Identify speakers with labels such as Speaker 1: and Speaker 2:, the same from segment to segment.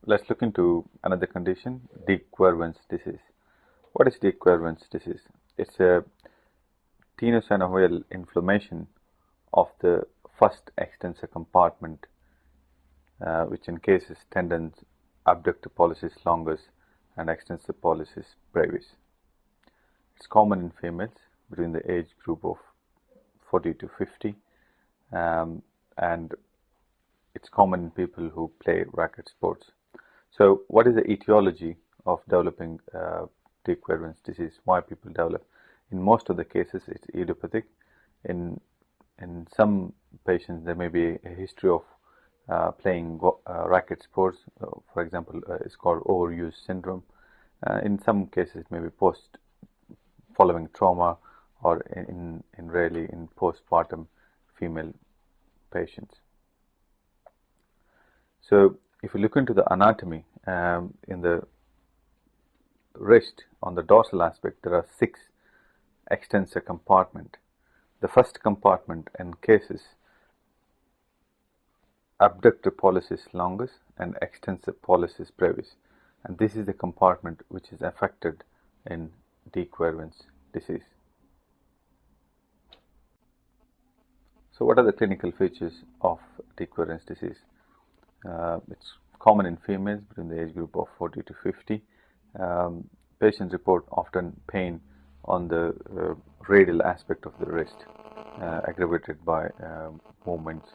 Speaker 1: let's look into another condition, DeQuervain disease. What is DeQuervain disease? It's a tenosynovial inflammation of the first extensor compartment, which encases tendons abductor pollicis longus and extensor pollicis brevis. It's common in females between the age group of 40 to 50, and it's common in people who play racket sports. So what is the etiology of developing DeQuervain disease? Why people develop? In most of the cases, it's idiopathic. In some patients, there may be a history of playing racket sports. For example, it's called overuse syndrome. In some cases, it may be following trauma, or rarely in postpartum female patients. So if you look into the anatomy, in the wrist, on the dorsal aspect, there are 6 extensor compartments. The first compartment encases abductor pollicis longus and extensor pollicis brevis, and this is the compartment which is affected in DeQuervain disease. So what are the clinical features of DeQuervain disease? It's common in females between the age group of 40 to 50. Patients report often pain on the radial aspect of the wrist, aggravated by movements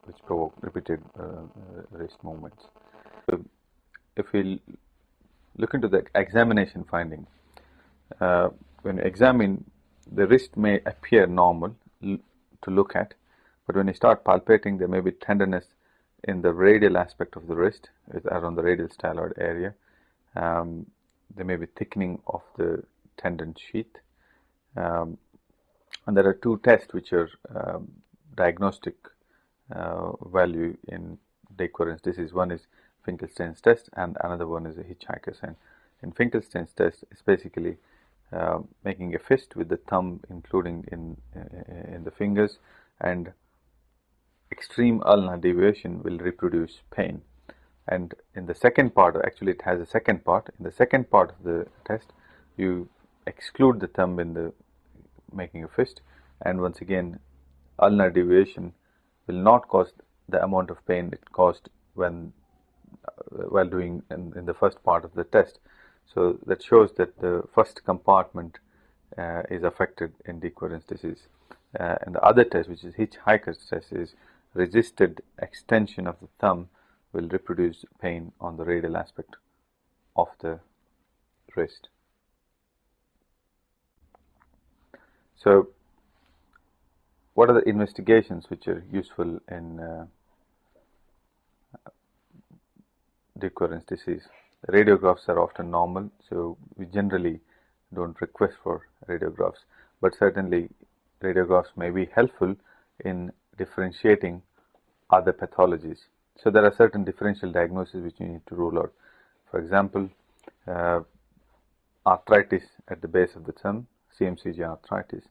Speaker 1: which provoke repeated wrist movements. So if we look into the examination finding, when you examine, the wrist may appear normal to look at, but when you start palpating, there may be tenderness in the radial aspect of the wrist, around the radial styloid area. There may be thickening of the tendon sheath, and there are 2 tests which are diagnostic value in DeQuervain disease. One is Finkelstein's test, and another one is a hitchhiker's sign. In Finkelstein's test, it's basically making a fist with the thumb including in the fingers, and extreme ulnar deviation will reproduce pain. And in the second part, actually it has a second part. In the second part of the test, you exclude the thumb in the making a fist, and once again, ulnar deviation will not cause the amount of pain it caused when while doing in the first part of the test. So that shows that the first compartment is affected in DeQuervain disease. And the other test, which is hitchhiker's test, is resisted extension of the thumb will reproduce pain on the radial aspect of the wrist. So what are the investigations which are useful in DeQuervain disease? The radiographs are often normal, so we generally don't request for radiographs, but certainly radiographs may be helpful in differentiating other pathologies. So there are certain differential diagnoses which you need to rule out. For example, arthritis at the base of the thumb, CMCG arthritis,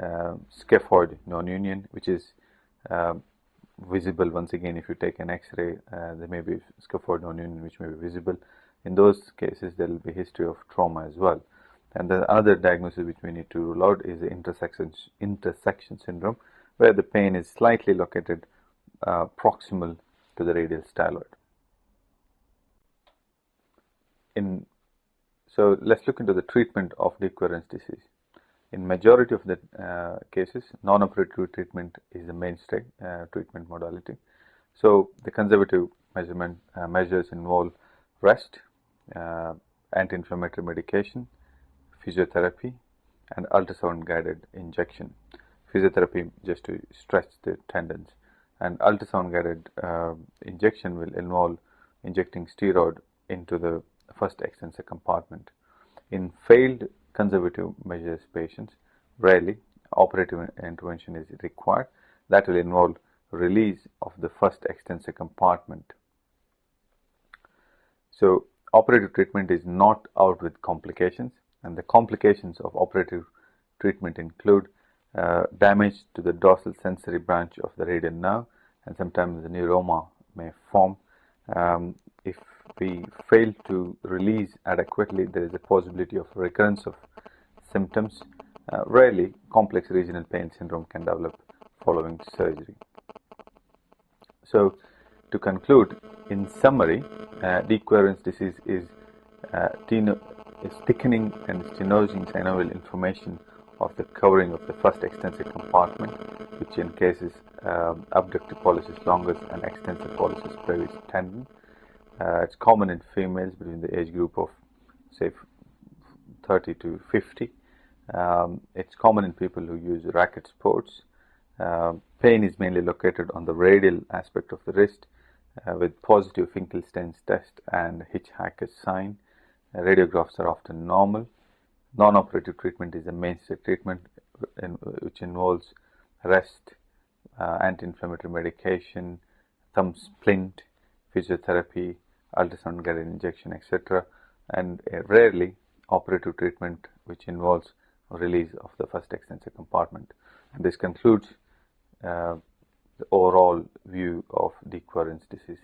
Speaker 1: scaphoid non-union, which is visible once again if you take an X-ray. There may be scaphoid non-union which may be visible. In those cases, there will be history of trauma as well. And the other diagnosis which we need to rule out is the intersection syndrome, where the pain is slightly located proximal to the radial styloid. So let's look into the treatment of DeQuervain disease. In majority of the cases, non-operative treatment is the mainstay treatment modality. So the conservative measures involve rest, anti-inflammatory medication, physiotherapy, and ultrasound guided injection. Physiotherapy just to stretch the tendons, and ultrasound guided injection will involve injecting steroid into the first extensor compartment. In failed conservative measures patients, rarely operative intervention is required. That will involve release of the first extensor compartment. So operative treatment is not out with complications, and the complications of operative treatment include damage to the dorsal sensory branch of the radial nerve, and sometimes the neuroma may form. if we fail to release adequately, there is a possibility of recurrence of symptoms. Rarely, complex regional pain syndrome can develop following surgery. So, to conclude, in summary, DeQuervain disease is thickening and stenosing synovial inflammation of the covering of the first extensor compartment, which encases abductor pollicis longus and extensor pollicis brevis tendon. It's common in females between the age group of, say, 30 to 50. It's common in people who use racket sports. Pain is mainly located on the radial aspect of the wrist with positive Finkelstein's test and Hitchhiker's sign. Radiographs are often normal. Non-operative treatment is a mainstay treatment which involves rest, anti-inflammatory medication, thumb splint, physiotherapy, ultrasound guided injection, etc. And rarely operative treatment which involves release of the first extensor compartment. And this concludes the overall view of DeQuervain disease.